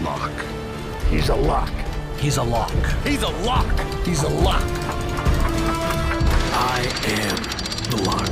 lock. He's a lock. He's a lock. He's a lock. He's a lock. I am the lock.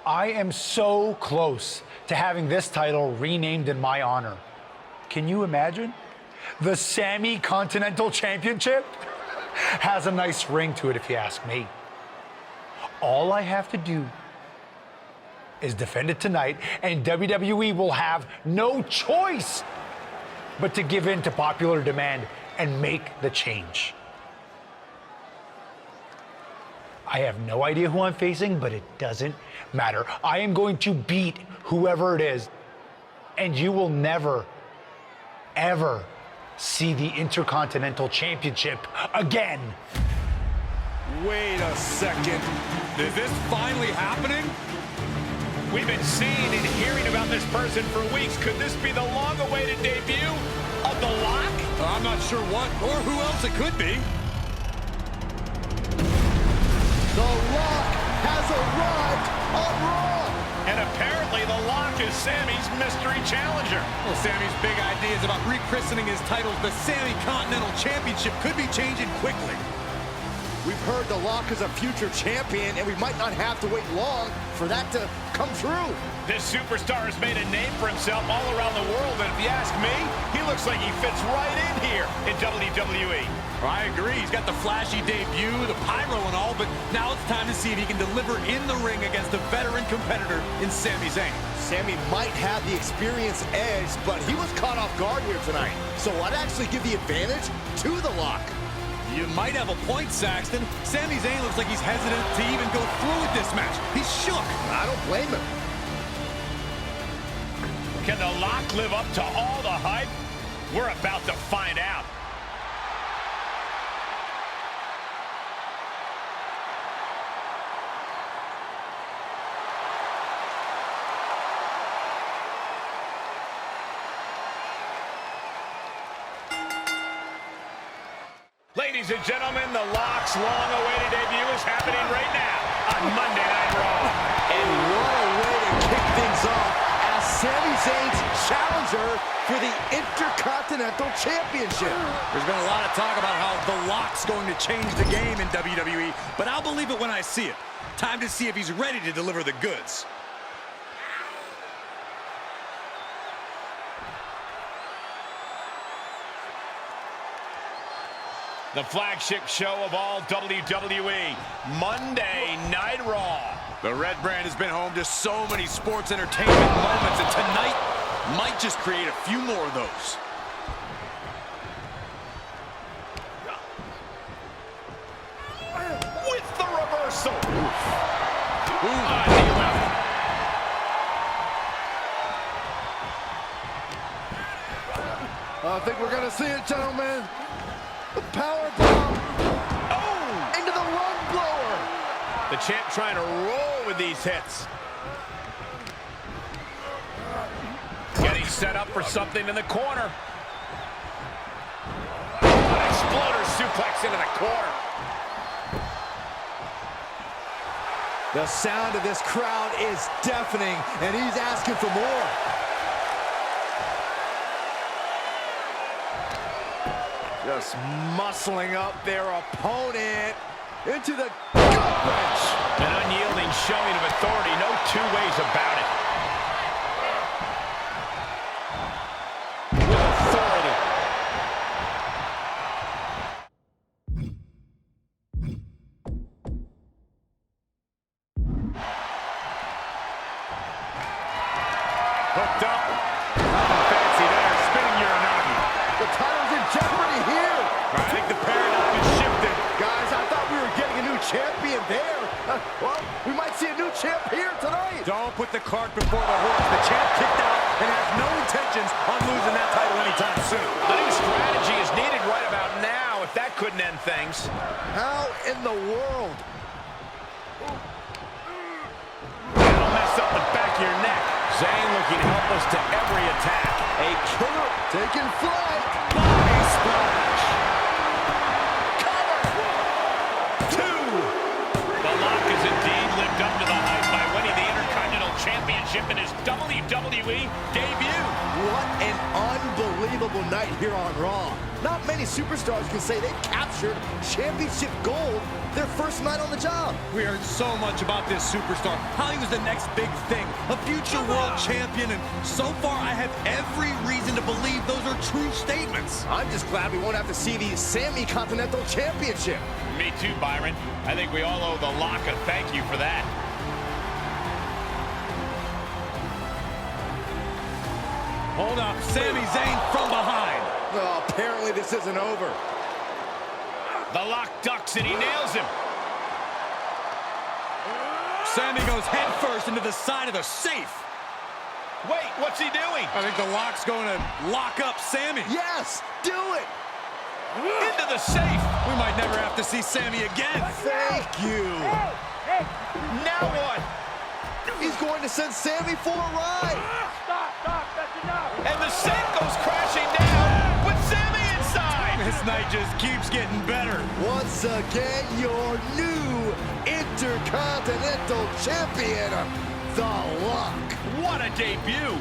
I am so close to having this title renamed in my honor. Can you imagine? The Sammy Continental Championship has a nice ring to it, if you ask me. All I have to do is defend it tonight, and WWE will have no choice but to give in to popular demand and make the change. I have no idea who I'm facing, but it doesn't matter. I am going to beat whoever it is, and you will never, ever see the Intercontinental Championship again. Wait a second. Is this finally happening? We've been seeing and hearing about this person for weeks. Could this be the long-awaited debut of The Lock? I'm not sure what or who else it could be. The Lock has arrived on Raw! And apparently The Lock is Sammy's mystery challenger. Well, Sammy's big ideas about rechristening his title the Sammy Continental Championship could be changing quickly. We've heard The Lock is a future champion, and we might not have to wait long for that to come true. This superstar has made a name for himself all around the world, and if you ask me, he looks like he fits right in here in WWE. I agree. He's got the flashy debut, the pyro and all, but now it's time to see if he can deliver in the ring against a veteran competitor in Sami Zayn. Sami might have the experience edge, but he was caught off guard here tonight. So I'd actually give the advantage to The Lock. You might have a point, Saxton. Sami Zayn looks like he's hesitant to even go through with this match. He's shook. I don't blame him. Can The Lock live up to all the hype? We're about to find out. Ladies and gentlemen, The Lock's long-awaited debut is happening right now on Monday Night Raw. And what a way to kick things off as Sami Zayn's challenger for the Intercontinental Championship. There's been a lot of talk about how The Lock's going to change the game in WWE, but I'll believe it when I see it. Time to see if he's ready to deliver the goods. The flagship show of all WWE, Monday Night Raw. The Red Brand has been home to so many sports entertainment moments, and tonight might just create a few more of those. With the reversal. I think we're going to see it, gentlemen. The power bomb. Oh! Into the lung blower. The champ trying to roll with these hits. Getting set up for something in the corner. An exploder suplex into the corner. The sound of this crowd is deafening, and he's asking for more. Just muscling up their opponent into the gut wrench. An unyielding showing of authority, no two ways about it. With authority. Hooked up. Nothing fancy there. Spinning Uranagi. The title's in jeopardy here. Well, we might see a new champ here tonight. Don't put the cart before the horse. The champ kicked out and has no intentions on losing that title anytime soon. A new strategy is needed right about now if that couldn't end things. How in the world? That'll mess up the back of your neck. Zayn looking helpless to every attack. A killer taking flight. Body splash. Cover. 2. The Lock has indeed lived up to the hype by winning the Intercontinental Championship in his WWE debut. What an unbelievable night here on Raw. Not many superstars can say they captured championship gold their first night on the job. We heard so much about this superstar, how he was the next big thing, a future world champion, and so far I have every reason to believe those are true statements. I'm just glad we won't have to see the Sammy Continental Championship. Me too, Byron. I think we all owe the Lock a thank you for that. Hold up, Sami Zayn from behind. Oh, apparently this isn't over. The Lock ducks and he nails him. Sami goes headfirst into the side of the safe. Wait, what's he doing? I think the Lock's going to lock up Sami. Yes, do it. Into the safe. We might never have to see Sami again. Thank you. Now what? He's going to send Sammy for a ride. And the safe goes crashing down with Sami inside. This night just keeps getting better. Once again, your new Intercontinental Champion, The Lock. What a debut.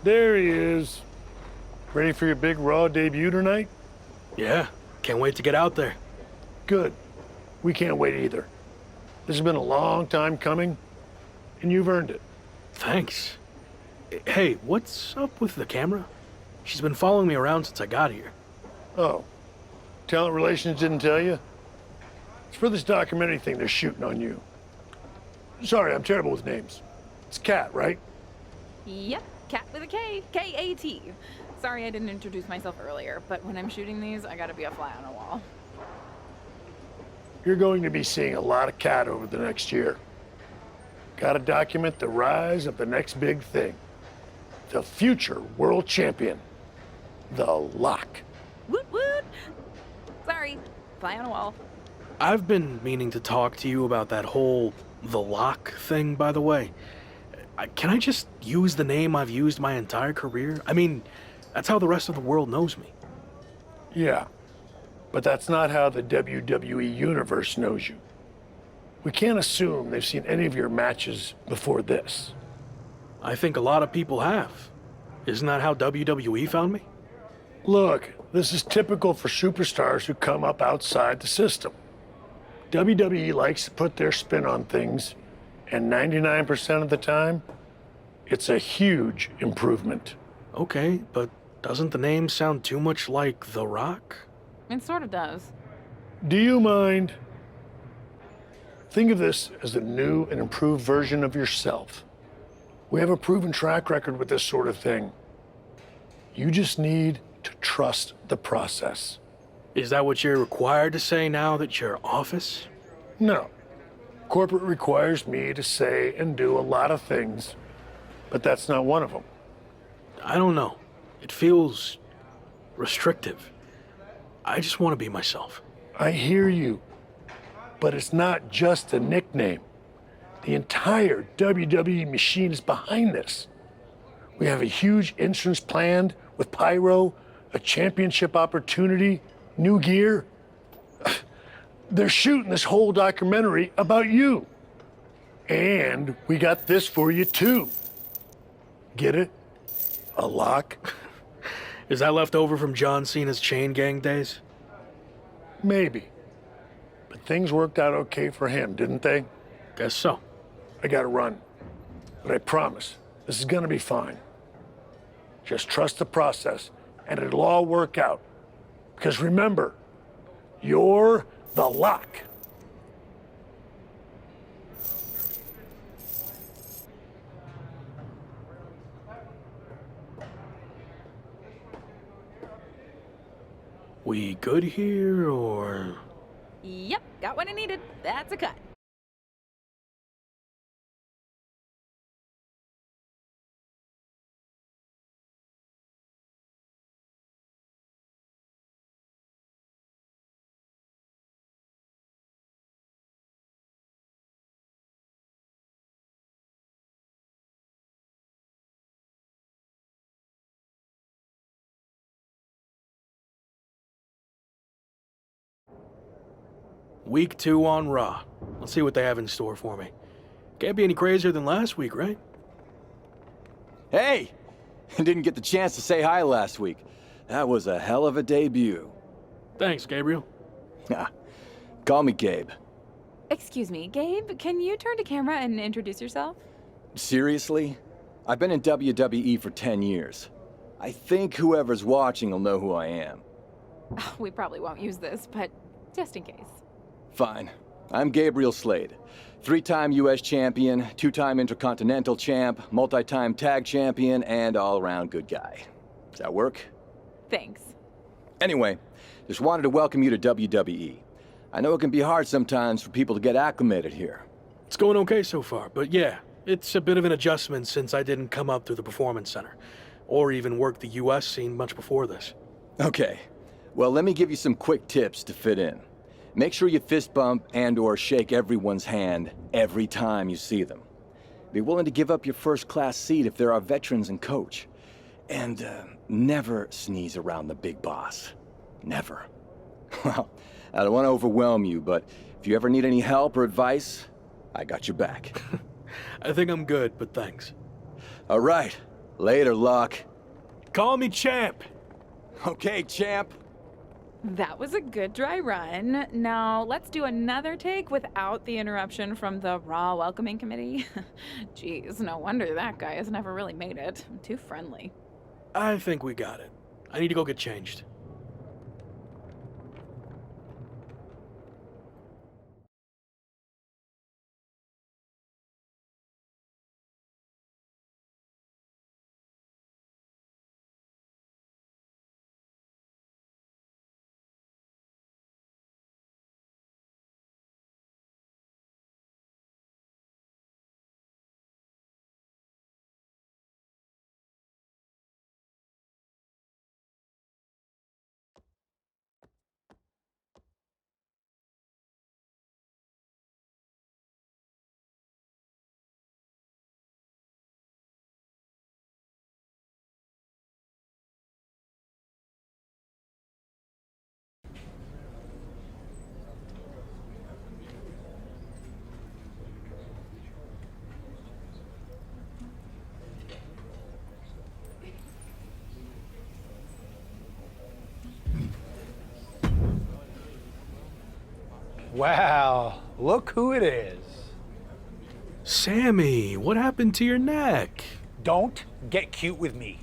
There he is. Ready for your big Raw debut tonight? Yeah, can't wait to get out there. Good. We can't wait either. This has been a long time coming, and you've earned it. Thanks. Hey, what's up with the camera? She's been following me around since I got here. Oh, talent relations didn't tell you? It's for this documentary thing they're shooting on you. Sorry, I'm terrible with names. It's Kat, right? Yep, Cat with a K, K-A-T. Sorry I didn't introduce myself earlier, but when I'm shooting these, I gotta be a fly on a wall. You're going to be seeing a lot of Kat over the next year. Gotta document the rise of the next big thing. The future world champion. The Lock. Woot woot! Sorry, fly on a wall. I've been meaning to talk to you about that whole The Lock thing, by the way. Can I just use the name I've used my entire career? I mean, that's how the rest of the world knows me. Yeah, but that's not how the WWE Universe knows you. We can't assume they've seen any of your matches before this. I think a lot of people have. Isn't that how WWE found me? Look, this is typical for superstars who come up outside the system. WWE likes to put their spin on things, and 99% of the time, it's a huge improvement. Okay, but doesn't the name sound too much like The Rock? It sort of does. Do you mind? Think of this as a new and improved version of yourself. We have a proven track record with this sort of thing. You just need to trust the process. Is that what you're required to say now that you're office? No. Corporate requires me to say and do a lot of things, but that's not one of them. I don't know. It feels restrictive. I just want to be myself. I hear you, but it's not just a nickname. The entire WWE machine is behind this. We have a huge entrance planned with pyro, a championship opportunity, new gear. They're shooting this whole documentary about you. And we got this for you too. Get it? A lock? Is that left over from John Cena's chain gang days? Maybe. But things worked out okay for him, didn't they? Guess so. I gotta run. But I promise, this is gonna be fine. Just trust the process, and it'll all work out. Because remember, you're the Lock. We good here, or...? Yep, got what I needed. That's a cut. Week 2 on Raw. Let's see what they have in store for me. Can't be any crazier than last week, right? Hey! Didn't get the chance to say hi last week. That was a hell of a debut. Thanks, Gabriel. Call me Gabe. Excuse me, Gabe, can you turn to camera and introduce yourself? Seriously? I've been in WWE for 10 years. I think whoever's watching will know who I am. We probably won't use this, but just in case. Fine. I'm Gabriel Slade. 3-time US champion, 2-time Intercontinental champ, multi-time tag champion, and all-around good guy. Does that work? Thanks. Anyway, just wanted to welcome you to WWE. I know it can be hard sometimes for people to get acclimated here. It's going okay so far, but yeah, it's a bit of an adjustment since I didn't come up through the Performance Center, or even work the US scene much before this. Okay. Well, let me give you some quick tips to fit in. Make sure you fist bump and/or shake everyone's hand every time you see them. Be willing to give up your first-class seat if there are veterans and coach. And never sneeze around the big boss. Never. Well, I don't want to overwhelm you, but if you ever need any help or advice, I got your back. I think I'm good, but thanks. All right. Later, Lock. Call me champ. Okay, champ. That was a good dry run. Now, let's do another take without the interruption from the Raw welcoming committee. Jeez, no wonder that guy has never really made it. Too friendly. I think we got it. I need to go get changed. Well, look who it is. Sammy, what happened to your neck? Don't get cute with me.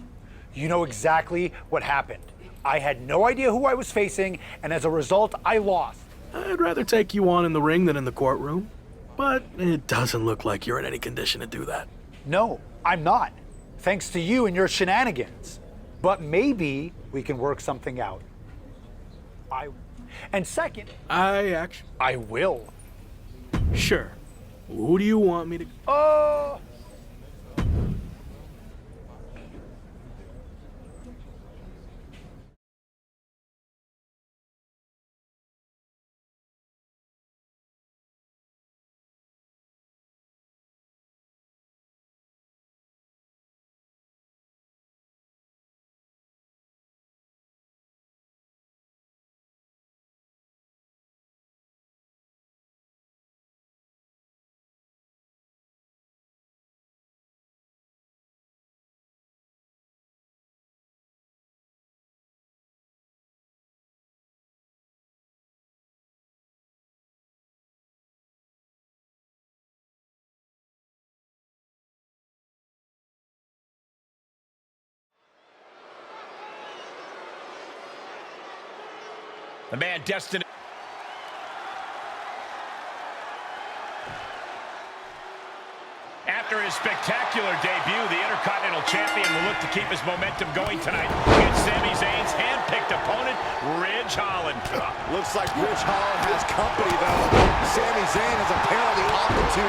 You know exactly what happened. I had no idea who I was facing, and as a result, I lost. I'd rather take you on in the ring than in the courtroom. But it doesn't look like you're in any condition to do that. No, I'm not. Thanks to you and your shenanigans. But maybe we can work something out. And second, I will. Sure. Who do you want me to... The man destined... After his spectacular debut, the Intercontinental Champion will look to keep his momentum going tonight against Sami Zayn's hand-picked opponent, Ridge Holland. Looks like Ridge Holland has company, though. Sami Zayn has apparently opted to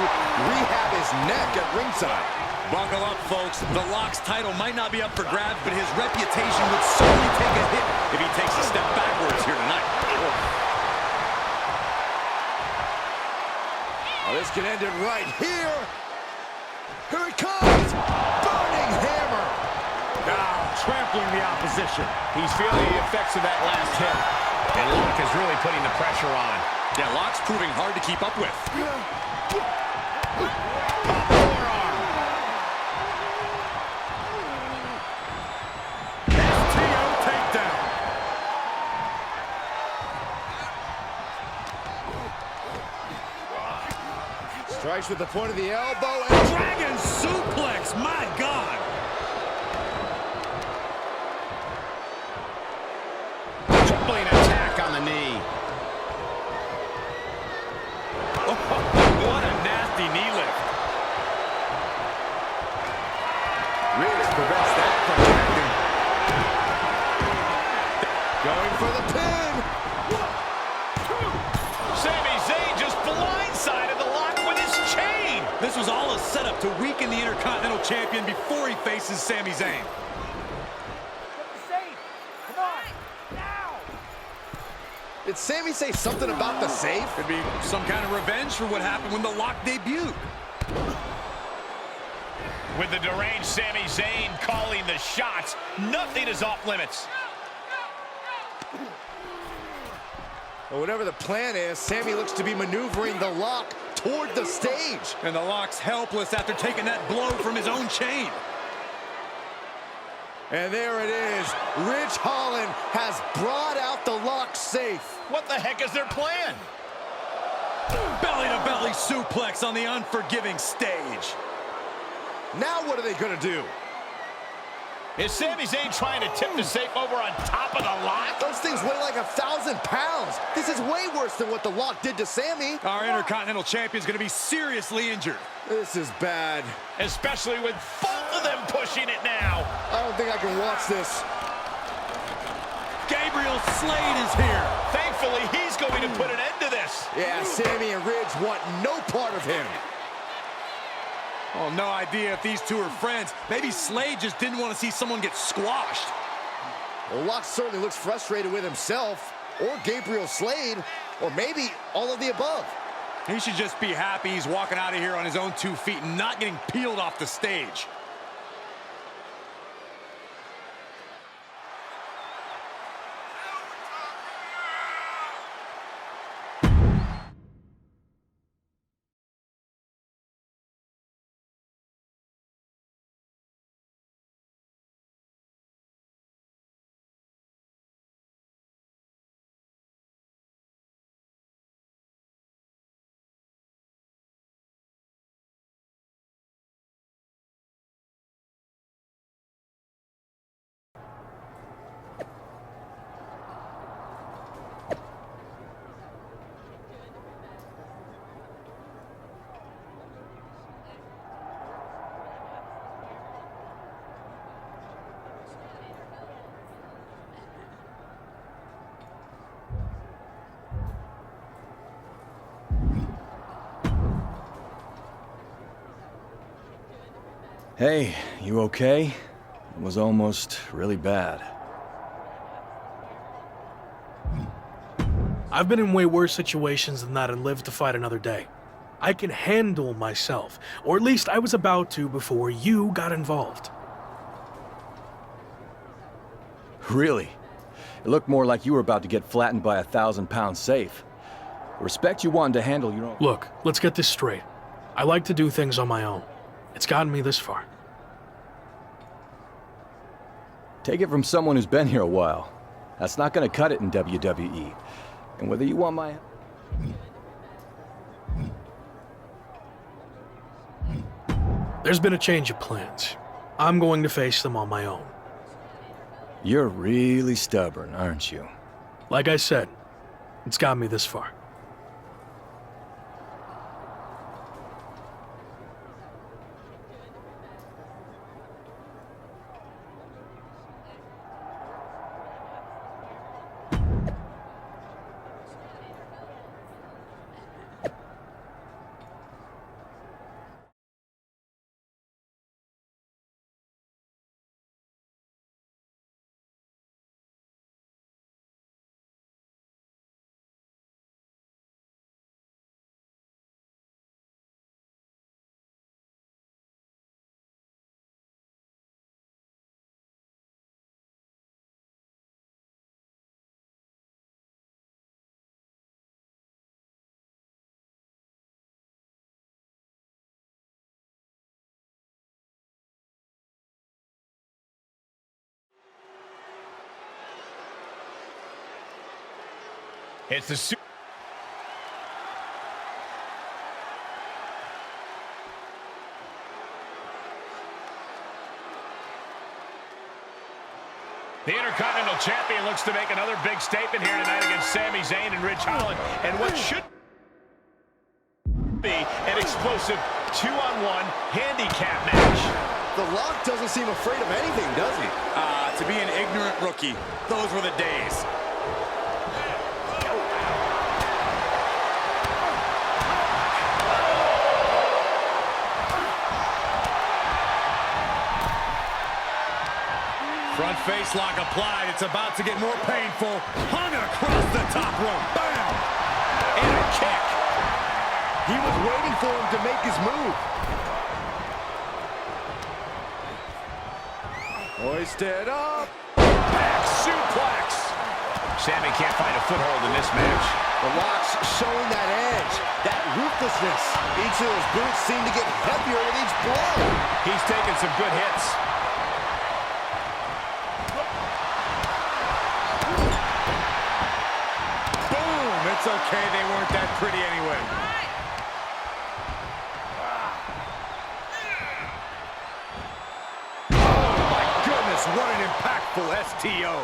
rehab his neck at ringside. Buckle up, folks. The Lock's title might not be up for grabs, but his reputation would certainly take a hit if he takes a step backwards here tonight. Oh, this can end it right here. Here it comes! Burning hammer! Now, trampling the opposition. He's feeling the effects of that last hit. And Lock is really putting the pressure on. Yeah, Lock's proving hard to keep up with. STO takedown. Strikes with the point of the elbow and... Dragon suplex, my God! Tripling attack on the knee. Oh, what a nasty knee lift. Ridge prevents that from happening. Going for the pin! Sami Zayn just blindsided the Lock with his chain. This was all a setup to weaken the Intercontinental Champion before he faces Sami Zayn. Did Sami say something about the safe? Could be some kind of revenge for what happened when the Lock debuted. With the deranged Sami Zayn calling the shots, nothing is off limits. Well, whatever the plan is, Sami looks to be maneuvering the Lock toward the stage. And the Lock's helpless after taking that blow from his own chain. And there it is. Ridge Holland has brought out the Lock safe. What the heck is their plan? Belly-to-belly suplex on the unforgiving stage. Now what are they going to do? Is Sami Zayn trying to tip the safe over on top of the Lock? Those things weigh like 1,000 pounds. This is way worse than what the Lock did to Sami. Our Intercontinental Champion's going to be seriously injured. This is bad. Especially with both of them pushing it now. I don't think I can watch this. Gabriel Slade is here. Thankfully, he's going to put an end to this. Yeah, Sami and Ridge want no part of him. Oh, no idea if these two are friends. Maybe Slade just didn't want to see someone get squashed. Well, Lock certainly looks frustrated with himself, or Gabriel Slade, or maybe all of the above. He should just be happy he's walking out of here on his own 2 feet and not getting peeled off the stage. Hey, you okay? It was almost really bad. I've been in way worse situations than that and lived to fight another day. I can handle myself, or at least I was about to before you got involved. Really? It looked more like you were about to get flattened by a 1,000-pound safe. Respect you wanted to handle your own... Look, let's get this straight. I like to do things on my own. It's gotten me this far. Take it from someone who's been here a while. That's not gonna cut it in WWE. And whether you want my... There's been a change of plans. I'm going to face them on my own. You're really stubborn, aren't you? Like I said, it's got me this far. It's the Intercontinental Champion looks to make another big statement here tonight against Sami Zayn and Ridge Holland, and what should be an explosive 2-on-1 handicap match. The Lock doesn't seem afraid of anything, does he? To be an ignorant rookie, those were the days. Front face lock applied. It's about to get more painful. Hung across the top rope. Bam! And a kick. He was waiting for him to make his move. Hoisted up. Back suplex. Sami can't find a foothold in this match. The Lock's showing that edge, that ruthlessness. Each of those boots seem to get heavier with each blow. He's taking some good hits. It's okay, they weren't that pretty anyway. Oh my goodness, what an impactful STO.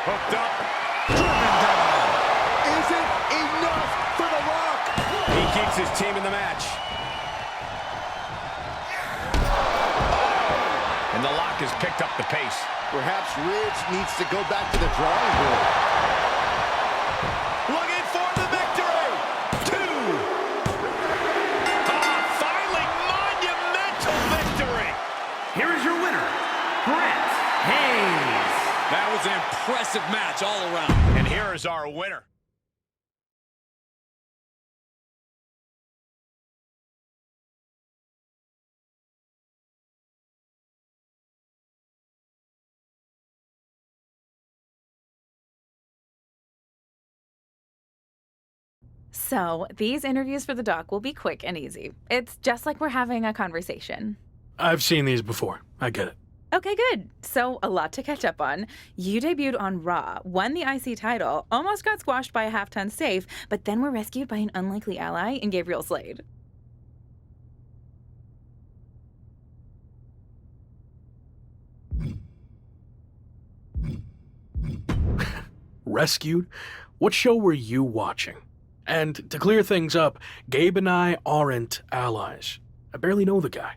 Hooked up, driven down. Is it enough for the Lock? He keeps his team in the match. And the Lock has picked up the pace. Perhaps Ridge needs to go back to the drawing board. Looking for the victory. 2. Finally, monumental victory. Here is your winner, Brett Hayes. That was an impressive match all around. And here is our winner. So, these interviews for the doc will be quick and easy. It's just like we're having a conversation. I've seen these before. I get it. Okay, good. So, a lot to catch up on. You debuted on Raw, won the IC title, almost got squashed by a half-ton safe, but then were rescued by an unlikely ally in Gabriel Slade. Rescued? What show were you watching? And to clear things up, Gabe and I aren't allies. I barely know the guy.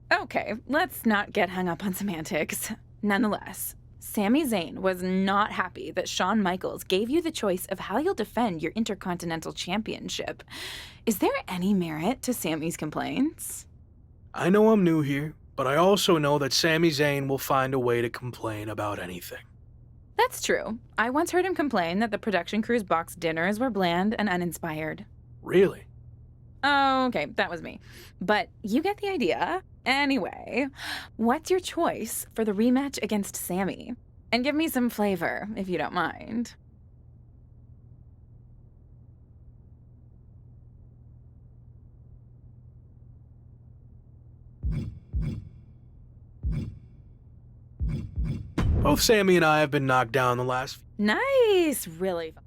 Okay, let's not get hung up on semantics. Nonetheless, Sami Zayn was not happy that Shawn Michaels gave you the choice of how you'll defend your Intercontinental Championship. Is there any merit to Sami's complaints? I know I'm new here, but I also know that Sami Zayn will find a way to complain about anything. That's true. I once heard him complain that the production crew's box dinners were bland and uninspired. Really? Oh, okay, that was me. But you get the idea. Anyway, what's your choice for the rematch against Sami? And give me some flavor, if you don't mind. Both Sami and I have been knocked down the last. Nice, really fun.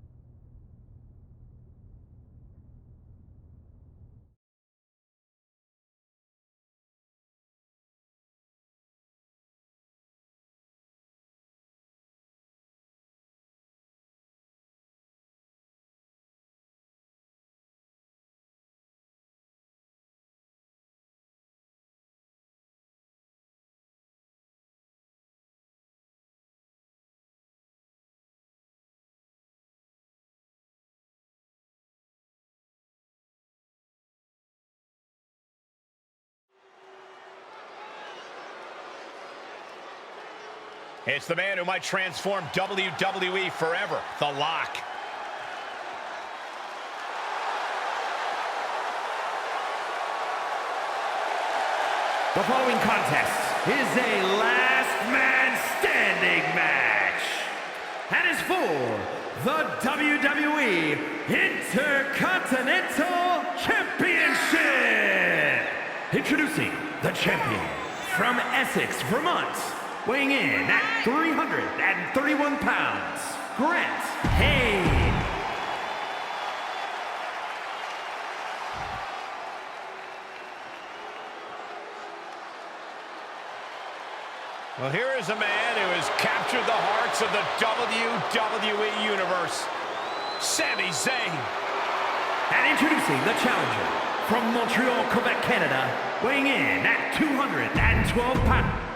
It's the man who might transform WWE forever, The Lock. The following contest is a last man standing match and is for the WWE Intercontinental Championship. Introducing the champion from Essex, Vermont, weighing in at 331 pounds, Grant Hayes. Well, here is a man who has captured the hearts of the WWE Universe, Sami Zayn. And introducing the challenger from Montreal, Quebec, Canada, weighing in at 212 pounds.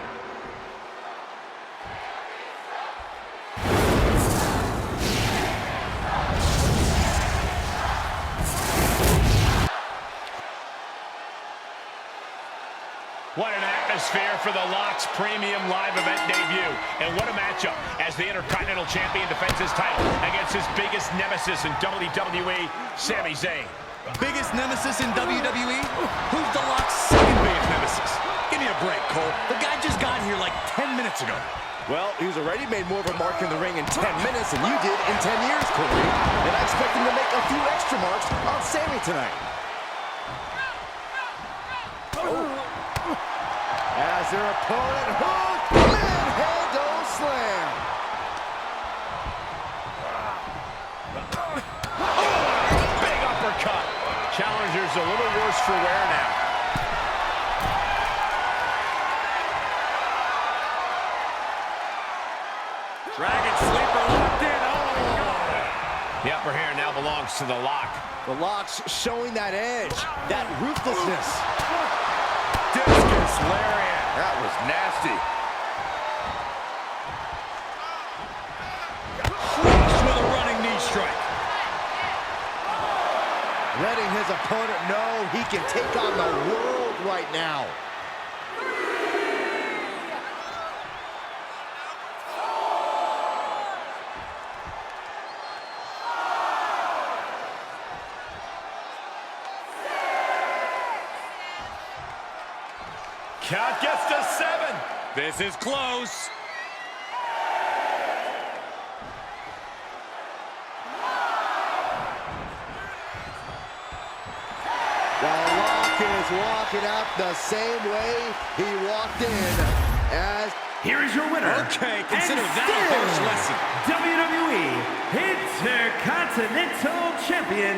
What an atmosphere for the Lock's premium live event debut. And what a matchup as the Intercontinental Champion defends his title against his biggest nemesis in WWE, Sami Zayn. Biggest nemesis in WWE? Who's the Lock's second biggest nemesis? Give me a break, Cole. The guy just got here like 10 minutes ago. Well, he's already made more of a mark in the ring in 10 minutes than you did in 10 years, Corey. And I expect him to make a few extra marks on Sami tonight. As their opponent hooked, manhandle slam. Big uppercut. Challenger's a little worse for wear now. Dragon sleeper locked in. Oh! The upper hand now belongs to the Lock. The Lock's showing that edge, that ruthlessness. Discus lariat. That was nasty. Flush with a running knee strike. Letting his opponent know he can take on the world right now. Count gets to 7. This is close. The Lock is walking out the same way he walked in as... Here is your winner. Okay, consider and that a harsh still lesson. WWE Intercontinental Champion,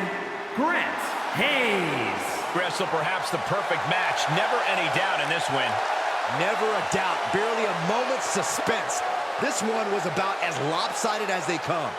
Grant Hayes. Wrestle perhaps the perfect match. Never any doubt in this win. Never a doubt, barely a moment's suspense. This one was about as lopsided as they come.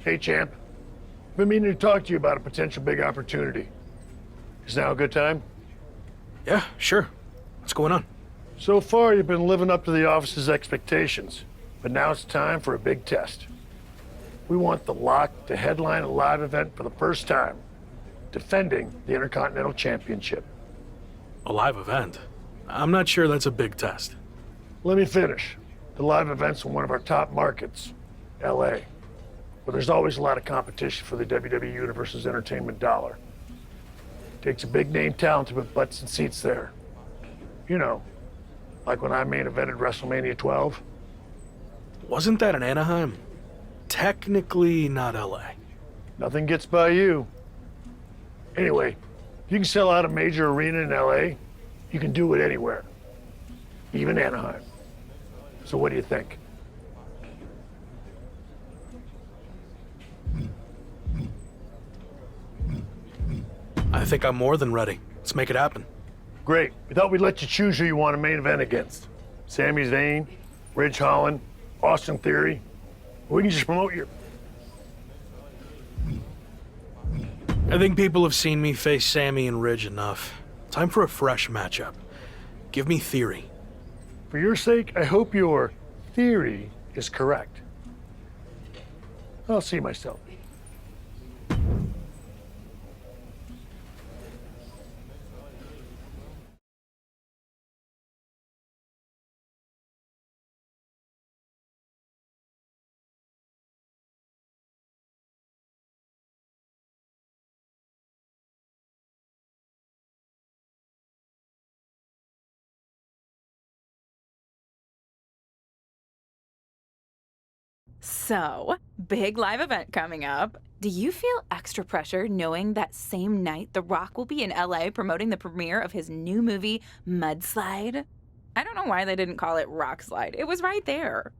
Hey, champ. Been meaning to talk to you about a potential big opportunity. Is now a good time? Yeah, sure. What's going on? So far, you've been living up to the office's expectations, but now it's time for a big test. We want the Lock to headline a live event for the first time, defending the Intercontinental Championship. A live event? I'm not sure that's a big test. Let me finish. The live event's in one of our top markets, LA, where there's always a lot of competition for the WWE Universe's entertainment dollar. Takes a big name talent to put butts and seats there. You know, like when I main evented WrestleMania 12. Wasn't that in Anaheim? Technically not LA. Nothing gets by you. Anyway, if you can sell out a major arena in LA, you can do it anywhere, even Anaheim. So what do you think? I think I'm more than ready. Let's make it happen. Great. We thought we'd let you choose who you want to main event against. Sami Zayn, Ridge Holland, Austin Theory. We can just promote your... I think people have seen me face Sammy and Ridge enough. Time for a fresh matchup. Give me Theory. For your sake, I hope your theory is correct. I'll see myself. So, big live event coming up. Do you feel extra pressure knowing that same night The Rock will be in LA promoting the premiere of his new movie, Mudslide? I don't know why they didn't call it Rock Slide. It was right there.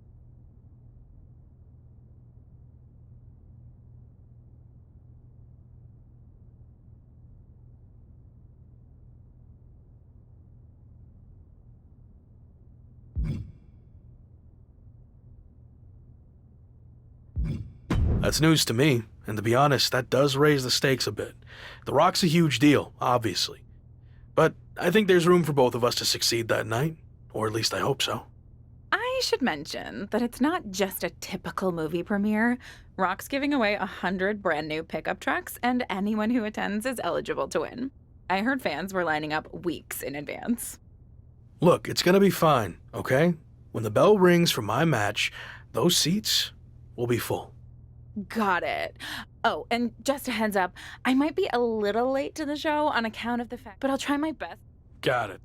That's news to me, and to be honest, that does raise the stakes a bit. The Rock's a huge deal, obviously. But I think there's room for both of us to succeed that night, or at least I hope so. I should mention that it's not just a typical movie premiere. Rock's giving away 100 brand new pickup trucks, and anyone who attends is eligible to win. I heard fans were lining up weeks in advance. Look, it's gonna be fine, okay? When the bell rings for my match, those seats will be full. Got it. Oh, and just a heads up, I might be a little late to the show on account of the fact, but I'll try my best. Got it.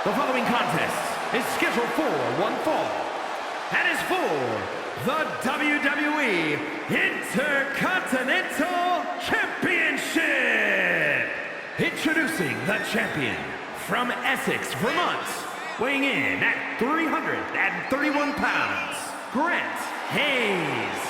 The following contest is scheduled for one fall and is for the WWE Intercontinental Championship. Introducing the champion from Essex, Vermont, weighing in at 331 pounds, Grant Hayes.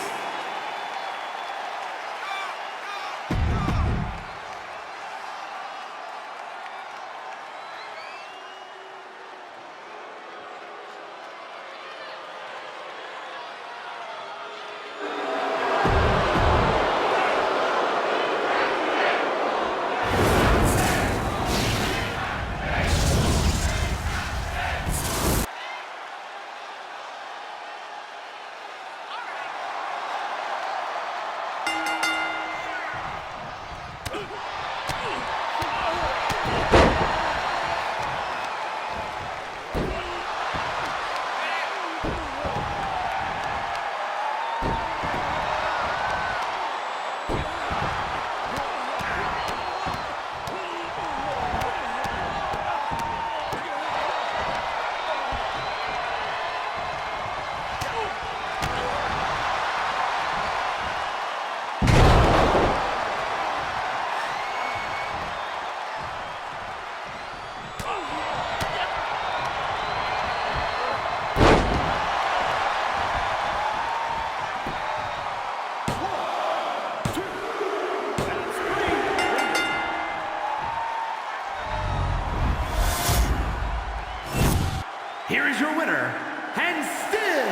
is your winner, and still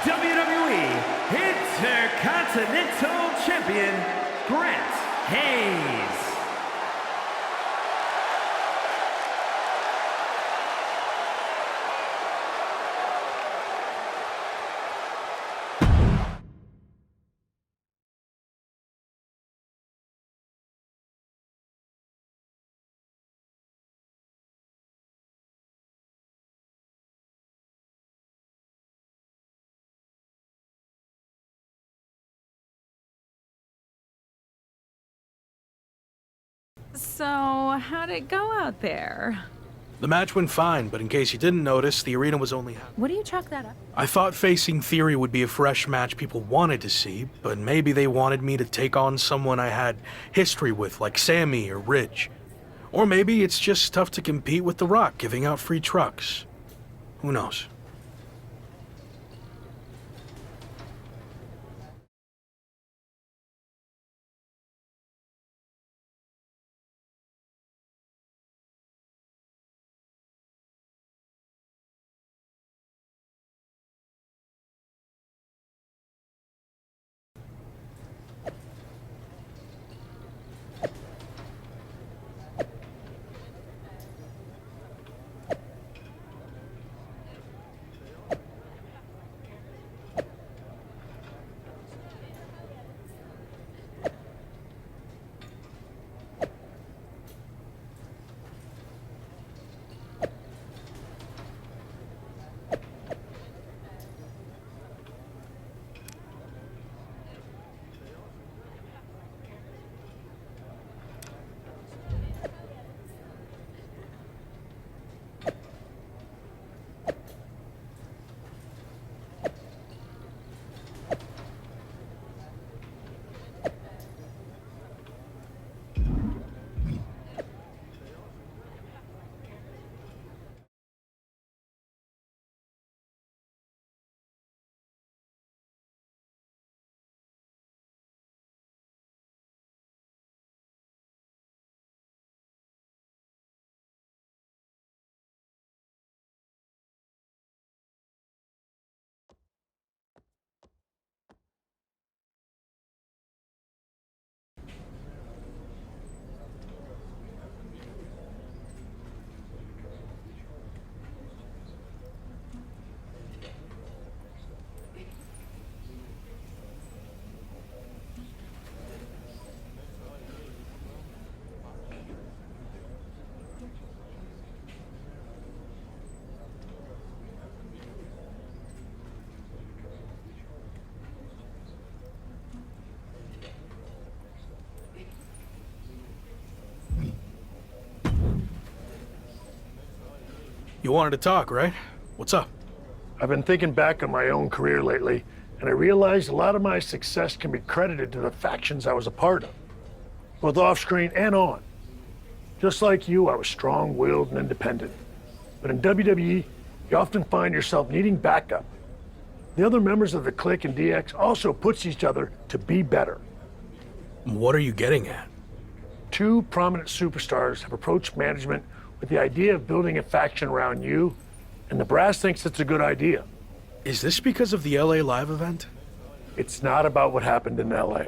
WWE Intercontinental Champion, Grant Hayes. So, how'd it go out there? The match went fine, but in case you didn't notice, the arena was only half. What do you chalk that up? I thought facing Theory would be a fresh match people wanted to see, but maybe they wanted me to take on someone I had history with, like Sammy or Ridge. Or maybe it's just tough to compete with The Rock giving out free trucks. Who knows? You wanted to talk, right? What's up? I've been thinking back on my own career lately, and I realized a lot of my success can be credited to the factions I was a part of, both off-screen and on. Just like you, I was strong-willed and independent. But in WWE, you often find yourself needing backup. The other members of the Clique and DX also push each other to be better. What are you getting at? Two prominent superstars have approached management with the idea of building a faction around you, and the brass thinks it's a good idea. Is this because of the LA Live event? It's not about what happened in LA.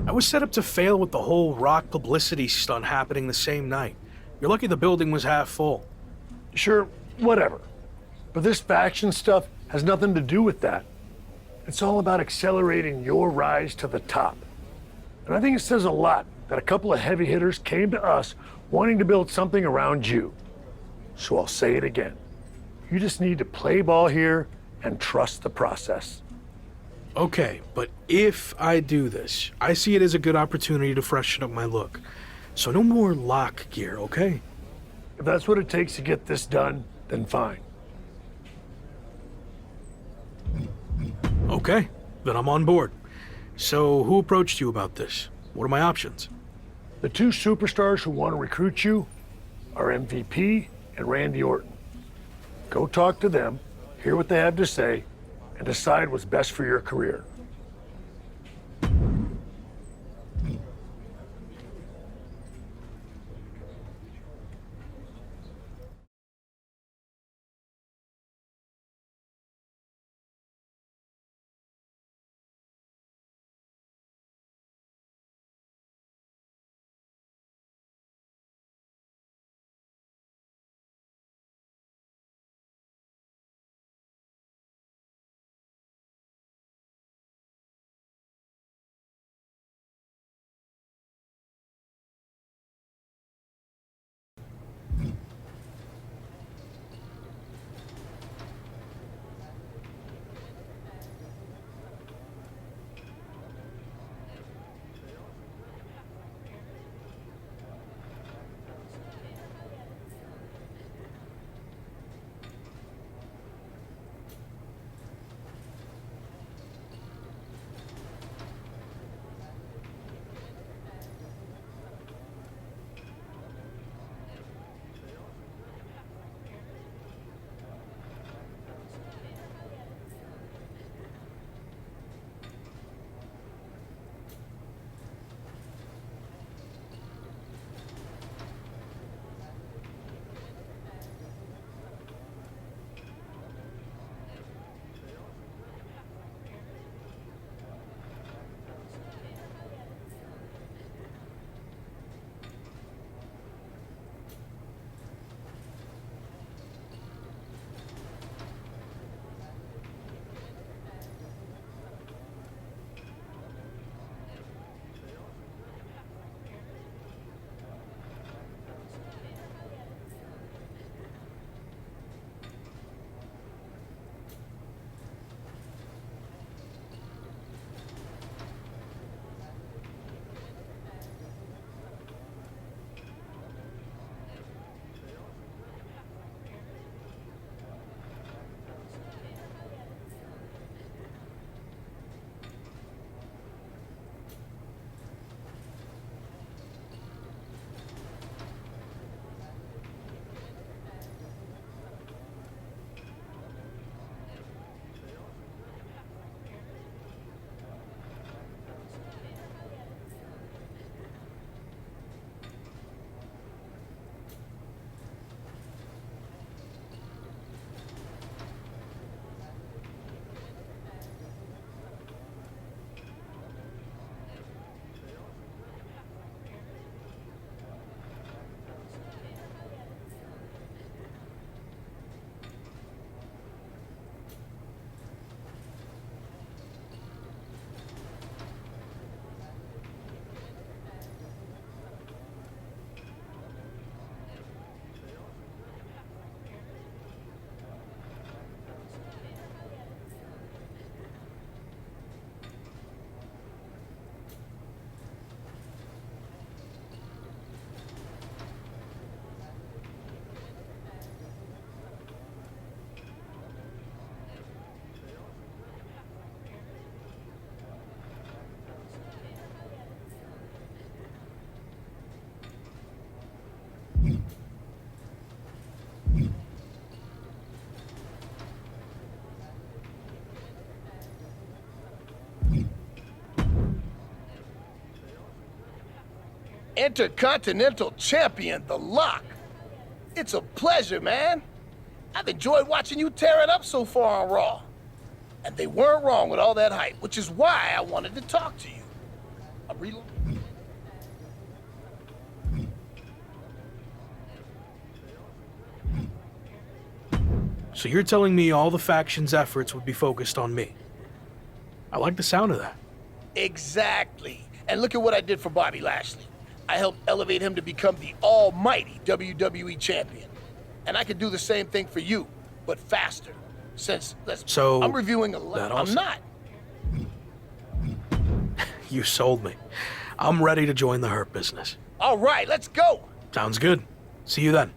I was set up to fail with the whole Rock publicity stunt happening the same night. You're lucky the building was half full. Sure, whatever. But this faction stuff has nothing to do with that. It's all about accelerating your rise to the top. And I think it says a lot that a couple of heavy hitters came to us wanting to build something around you. So I'll say it again. You just need to play ball here and trust the process. Okay, but if I do this, I see it as a good opportunity to freshen up my look. So no more lock gear, okay? If that's what it takes to get this done, then fine. Okay, then I'm on board. So who approached you about this? What are my options? The two superstars who want to recruit you are MVP and Randy Orton. Go talk to them, hear what they have to say, and decide what's best for your career. Intercontinental Champion, The Lock. It's a pleasure, man. I've enjoyed watching you tear it up so far on Raw. And they weren't wrong with all that hype, which is why I wanted to talk to you. I really... So you're telling me all the faction's efforts would be focused on me? I like the sound of that. Exactly. And look at what I did for Bobby Lashley. I helped elevate him to become the almighty WWE champion. And I could do the same thing for you, but faster. Since, so I'm reviewing a lot. I'm not. You sold me. I'm ready to join the Hurt Business. All right, let's go. Sounds good. See you then.